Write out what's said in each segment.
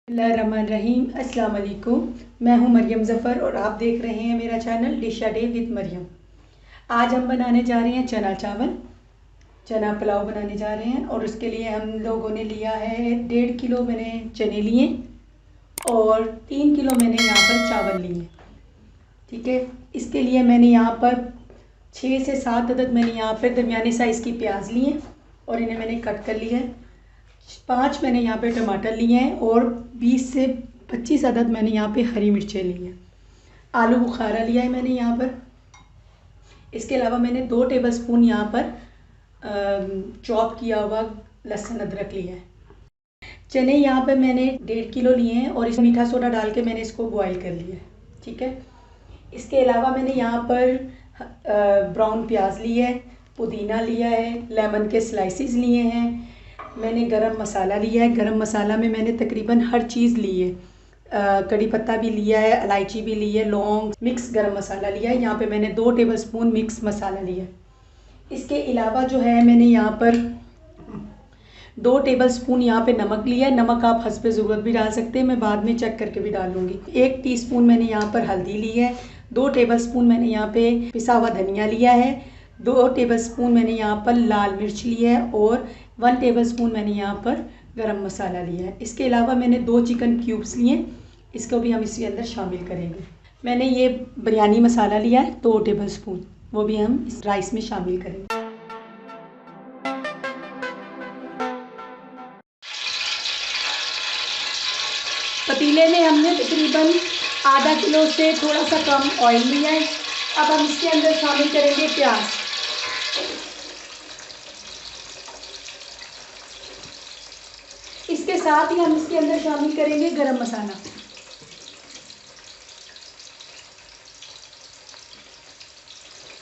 बिस्मिल्लाहिर्रहमानिर्रहीम। अस्सलाम वालेकुम। मैं हूं मरियम ज़फ़र और आप देख रहे हैं मेरा channel dish a day with Mariam. आज हम बनाने जा रहे हैं चना चावल, चना पुलाव बनाने जा रहे हैं। और उसके लिए हम लोगों ने लिया है 1.5 किलो मैंने चने लिए और 3 किलो मैंने यहाँ पर चावल लिए। ठीक है, इसके लिए मैंने यहाँ पर 6 से 7 अदद मैंने यहाँ पर दरमियाने साइज़ की प्याज लिए और इन्हें मैंने कट कर लिया है। 5 मैंने यहाँ पे टमाटर लिए हैं और 20 से 25 अदद मैंने यहाँ पे हरी मिर्चें ली हैं। आलू बुखारा लिया है मैंने यहाँ पर। इसके अलावा मैंने 2 टेबलस्पून यहाँ पर चॉप किया हुआ लहसुन अदरक लिया है। चने यहाँ पे मैंने 1.5 किलो लिए हैं और इसमें मीठा सोडा डाल के मैंने इसको बॉईल कर लिया है। ठीक है, इसके अलावा मैंने यहाँ पर ब्राउन प्याज लिया है, पुदीना लिया है, लेमन के स्लाइसिस लिए हैं, मैंने गरम मसाला लिया है। गरम मसाला में मैंने तकरीबन हर चीज़ ली है, कड़ी पत्ता भी लिया है, इलायची भी ली है, लौंग, मिक्स गरम मसाला लिया है। यहाँ पे मैंने 2 टेबलस्पून मिक्स मसाला लिया है। इसके अलावा जो है मैंने यहाँ पर 2 टेबलस्पून यहाँ पे नमक लिया है। नमक आप हस्बे ज़रूरत भी डाल सकते हैं, मैं बाद में चेक करके भी डाल लूँगी। 1 टीस्पून मैंने यहाँ पर हल्दी ली है। 2 टेबलस्पून मैंने यहाँ पे पिसा हुआ धनिया लिया है। 2 टेबलस्पून मैंने यहाँ पर लाल मिर्च ली है और 1 टेबलस्पून मैंने यहाँ पर गरम मसाला लिया है। इसके अलावा मैंने 2 चिकन क्यूब्स लिए, इसको भी हम इसके अंदर शामिल करेंगे। मैंने ये बिरयानी मसाला लिया है 2 टेबलस्पून, वो भी हम इस राइस में शामिल करेंगे। पतीले में हमने तकरीबन आधा किलो से थोड़ा सा कम ऑयल लिया है। अब हम इसके अंदर शामिल करेंगे प्याज। इसके साथ ही हम इसके अंदर शामिल करेंगे गरम मसाला।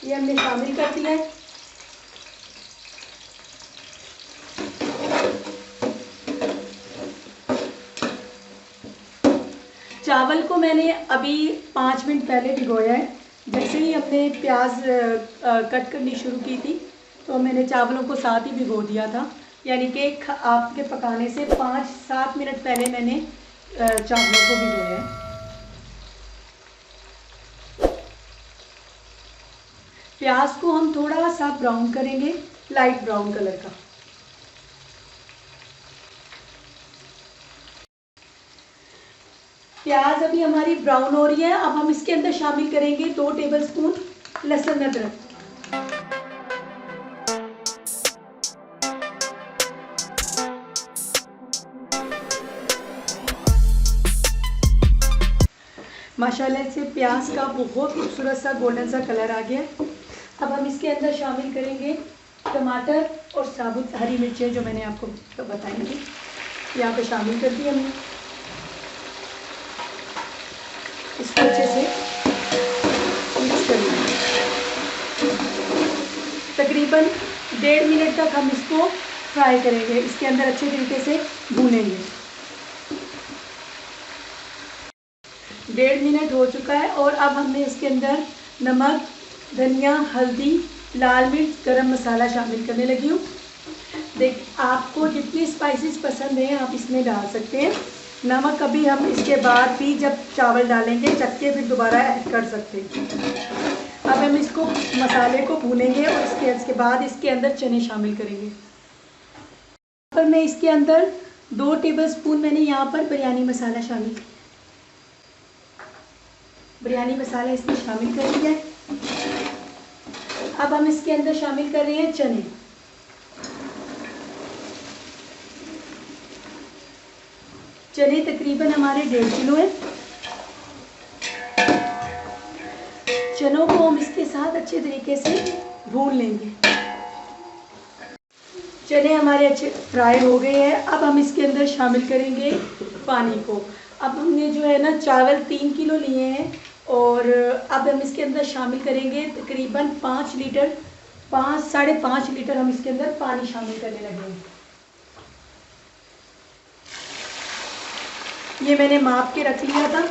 ये हमने शामिल कर दिया है। चावल को मैंने अभी 5 मिनट पहले भिगोया है। जैसे ही हमने प्याज कट करनी शुरू की थी तो मैंने चावलों को साथ ही भिगो दिया था, यानी कि आपके पकाने से 5-7 मिनट पहले मैंने चावलों को भिगोया है। प्याज को हम थोड़ा सा ब्राउन करेंगे, लाइट ब्राउन कलर का। प्याज अभी हमारी ब्राउन हो रही है। अब हम इसके अंदर शामिल करेंगे 2 टेबलस्पून लहसुन अदरक। माशाल्लाह से प्याज का बहुत खूबसूरत सा गोल्डन सा कलर आ गया। अब हम इसके अंदर शामिल करेंगे टमाटर और साबुत हरी मिर्चें जो मैंने आपको बताई थी, यहाँ पे शामिल कर दी हमने। इसको अच्छे से मिक्स कर लेंगे। तकरीबन 1.5 मिनट तक हम इसको फ्राई करेंगे, इसके अंदर अच्छे तरीके से भूनेंगे। 1.5 मिनट हो चुका है और अब हमने इसके अंदर नमक, धनिया, हल्दी, लाल मिर्च, गरम मसाला शामिल करने लगी हूँ। आपको जितनी स्पाइसेस पसंद है आप इसमें डाल सकते हैं। नमक अभी हम इसके बाद भी जब चावल डालेंगे चख के फिर दोबारा ऐड कर सकते हैं। अब हम इसको मसाले को भूनेंगे और इसके बाद इसके अंदर चने शामिल करेंगे। पर मैं इसके अंदर 2 टेबलस्पून मैंने यहाँ पर बिरयानी मसाला शामिल किया। बिरयानी मसाला इसमें शामिल कर दिया है। अब हम इसके अंदर शामिल कर रहे हैं चने। चने तकरीबन हमारे 1.5 किलो है। चनों को हम इसके साथ अच्छे तरीके से भून लेंगे। चने हमारे अच्छे फ्राई हो गए हैं। अब हम इसके अंदर शामिल करेंगे पानी को। अब हमने जो है ना चावल 3 किलो लिए हैं और अब हम इसके अंदर शामिल करेंगे तकरीबन 5 लीटर 5-5.5 लीटर हम इसके अंदर पानी शामिल करने लगेंगे। ये मैंने माप के रख लिया था।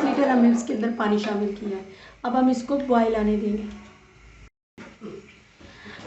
लीटर हमने इसके अंदर पानी शामिल किया है। अब हम इसको बॉयल आने देंगे।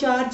4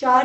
4